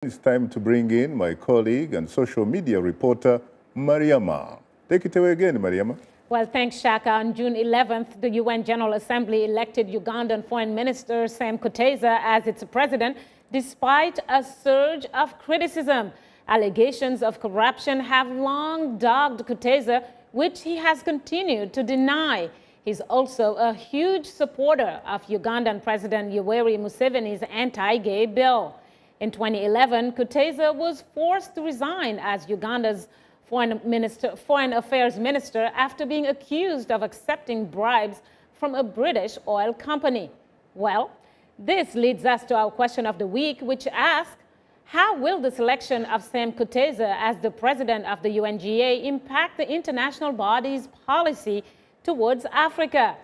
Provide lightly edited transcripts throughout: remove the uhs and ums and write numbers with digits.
It's time to bring in my colleague and social media reporter, Mariama. Take it away again, Mariama. Well, thanks, Shaka. On June 11th, the UN General Assembly elected Ugandan Foreign Minister Sam Kutesa as its president, despite a surge of criticism. Allegations of corruption have long dogged Kutesa, which he has continued to deny. He's also a huge supporter of Ugandan President Yoweri Museveni's anti-gay bill. In 2011, Kutesa was forced to resign as Uganda's Foreign Affairs Minister after being accused of accepting bribes from a British oil company. Well, this leads us to our question of the week, which asks, how will the selection of Sam Kutesa as the president of the UNGA impact the international body's policy towards Africa?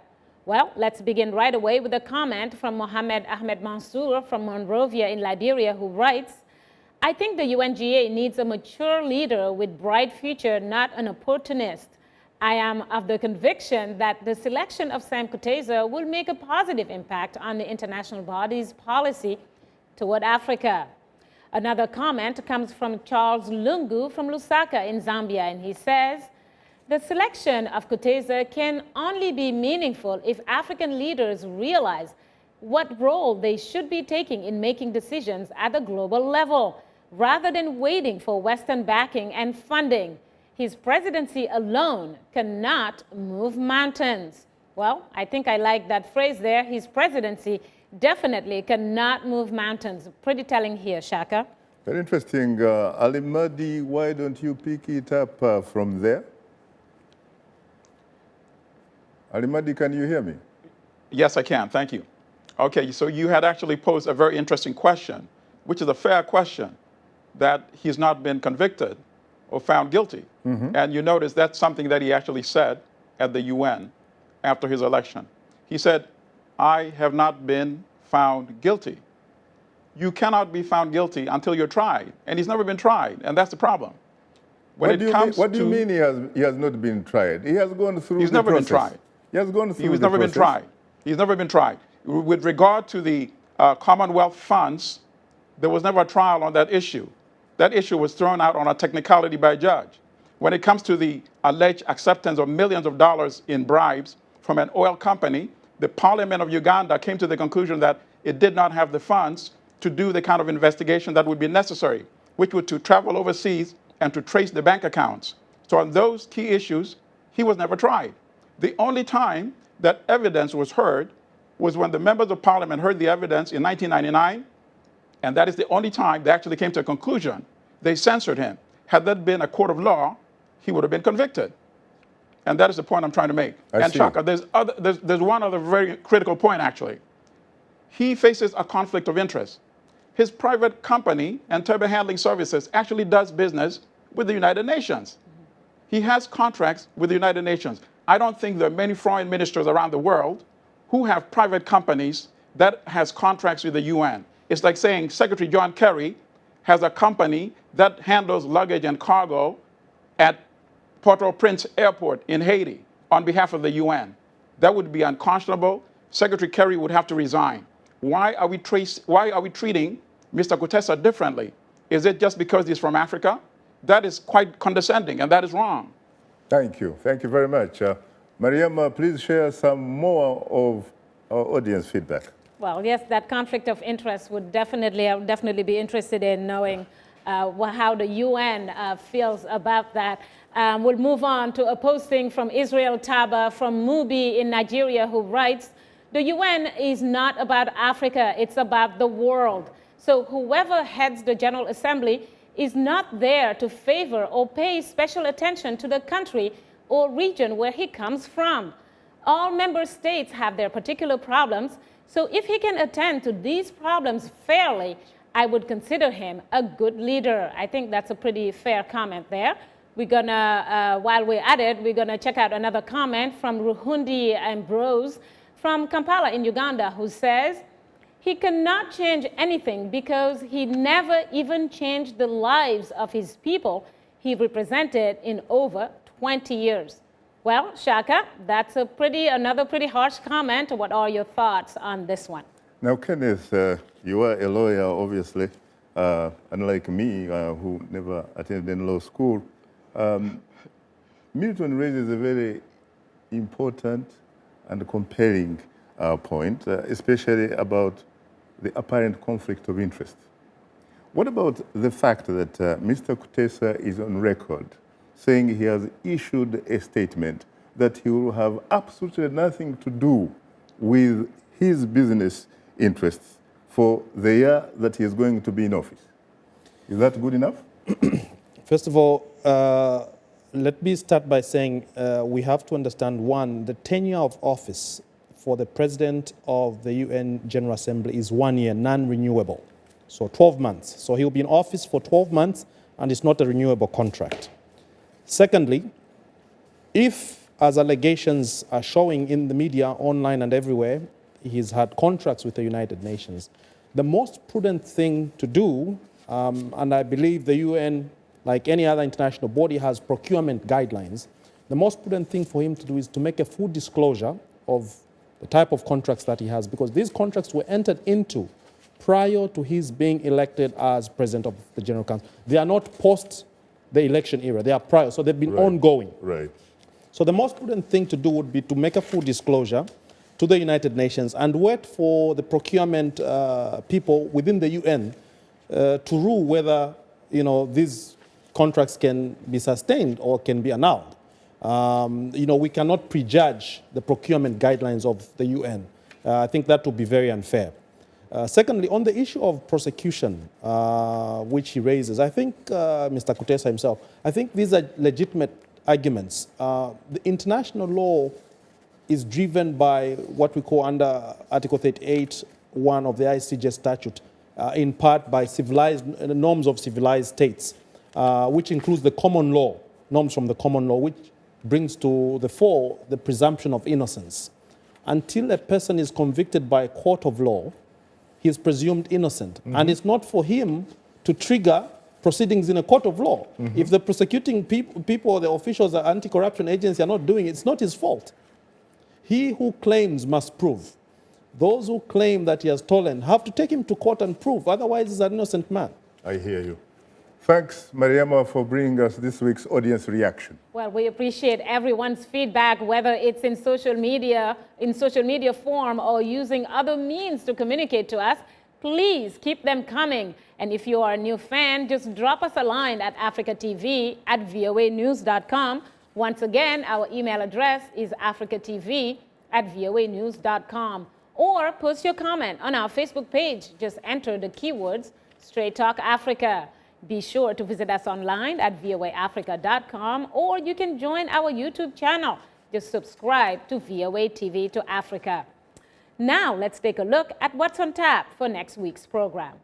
Well, let's begin right away with a comment from Mohamed Ahmed Mansour from Monrovia in Liberia, who writes, I think the UNGA needs a mature leader with bright future, not an opportunist. I am of the conviction that the selection of Sam Kutesa will make a positive impact on the international body's policy toward Africa. Another comment comes from Charles Lungu from Lusaka in Zambia, and he says, the selection of Kutesa can only be meaningful if African leaders realize what role they should be taking in making decisions at the global level, rather than waiting for Western backing and funding. His presidency alone cannot move mountains. Well, I think I like that phrase there. His presidency definitely cannot move mountains. Pretty telling here, Shaka. Very interesting. Ali Mahdi, why don't you pick it up from there? Ali Mahdi, can you hear me? Yes, I can. Thank you. Okay, so you had actually posed a very interesting question, which is a fair question, that he's not been convicted or found guilty. And you notice that's something that he actually said at the UN after his election. He said, I have not been found guilty. You cannot be found guilty until you're tried. And he's never been tried, and that's the problem. What do you mean he has not been tried? He has gone through He's the never process. been tried. He has gone through He's the never process. been tried. He's never been tried. With regard to the Commonwealth funds, there was never a trial on that issue. That issue was thrown out on a technicality by a judge. When it comes to the alleged acceptance of millions of dollars in bribes from an oil company, the Parliament of Uganda came to the conclusion that it did not have the funds to do the kind of investigation that would be necessary, which would to travel overseas and to trace the bank accounts. So on those key issues, he was never tried. The only time that evidence was heard was when the members of Parliament heard the evidence in 1999, and that is the only time they actually came to a conclusion. They censored him. Had that been a court of law, he would have been convicted. And that is the point I'm trying to make. And Chaka, there's one other very critical point, actually. He faces a conflict of interest. His private company, Entebbe Handling Services, actually does business with the United Nations. He has contracts with the United Nations. I don't think there are many foreign ministers around the world who have private companies that has contracts with the UN. It's like saying Secretary John Kerry has a company that handles luggage and cargo at Port-au-Prince Airport in Haiti on behalf of the UN. That would be unconscionable. Secretary Kerry would have to resign. Why are we treating Mr. Kutesa differently? Is it just because he's from Africa? That is quite condescending, and that is wrong. Thank you. Thank you very much. Mariama, please share some more of our audience feedback. Well, yes, that conflict of interest would definitely be interested in knowing how the UN feels about that. We'll move on to a posting from Israel Taba from Mubi in Nigeria, who writes, the UN is not about Africa, it's about the world. So whoever heads the General Assembly is not there to favor or pay special attention to the country or region where he comes from. All member states have their particular problems, so if he can attend to these problems fairly, I would consider him a good leader. I think that's a pretty fair comment there. We're gonna, while we're at it, we're gonna check out another comment from Ruhundi Ambrose from Kampala in Uganda, who says, he cannot change anything because he never even changed the lives of his people he represented in over 20 years. Well, Shaka, that's another pretty harsh comment. What are your thoughts on this one? Now, Kenneth, you are a lawyer, obviously. unlike me, who never attended law school, Milton raises a very important and compelling point, especially about the apparent conflict of interest. What about the fact that Mr. Kutesa is on record saying he has issued a statement that he will have absolutely nothing to do with his business interests for the year that he is going to be in office? Is that good enough? First of all, let me start by saying we have to understand, one, the tenure of office for the President of the UN General Assembly is 1 year, non-renewable. So 12 months. So he'll be in office for 12 months, and it's not a renewable contract. Secondly, if, as allegations are showing in the media, online and everywhere, he's had contracts with the United Nations, the most prudent thing to do, and I believe the UN, like any other international body, has procurement guidelines, the most prudent thing for him to do is to make a full disclosure of the type of contracts that he has, because these contracts were entered into prior to his being elected as President of the General Council. They are not post the election era, they are prior, so they've been ongoing. Right. So the most prudent thing to do would be to make a full disclosure to the United Nations and wait for the procurement people within the UN to rule whether these contracts can be sustained or can be annulled. We cannot prejudge the procurement guidelines of the UN. I think that would be very unfair. Secondly, on the issue of prosecution, which he raises, I think Mr. Kutesa himself, I think these are legitimate arguments. The international law is driven by what we call under Article 38(1) of the ICJ statute, in part by norms of civilized states, which includes the common law, norms from the common law, which brings to the fore the presumption of innocence. Until a person is convicted by a court of law, he is presumed innocent. Mm-hmm. And it's not for him to trigger proceedings in a court of law. Mm-hmm. If the prosecuting people or the officials or anti-corruption agency are not doing it, it's not his fault. He who claims must prove. Those who claim that he has stolen have to take him to court and prove. Otherwise, he's an innocent man. I hear you. Thanks, Mariama, for bringing us this week's audience reaction. Well, we appreciate everyone's feedback, whether it's in social media form or using other means to communicate to us. Please keep them coming. And if you are a new fan, just drop us a line at africatv@voanews.com. Once again, our email address is africatv@voanews.com. Or post your comment on our Facebook page. Just enter the keywords Straight Talk Africa. Be sure to visit us online at voaafrica.com, or you can join our YouTube channel. Just subscribe to VOA TV to Africa. Now let's take a look at what's on tap for next week's program.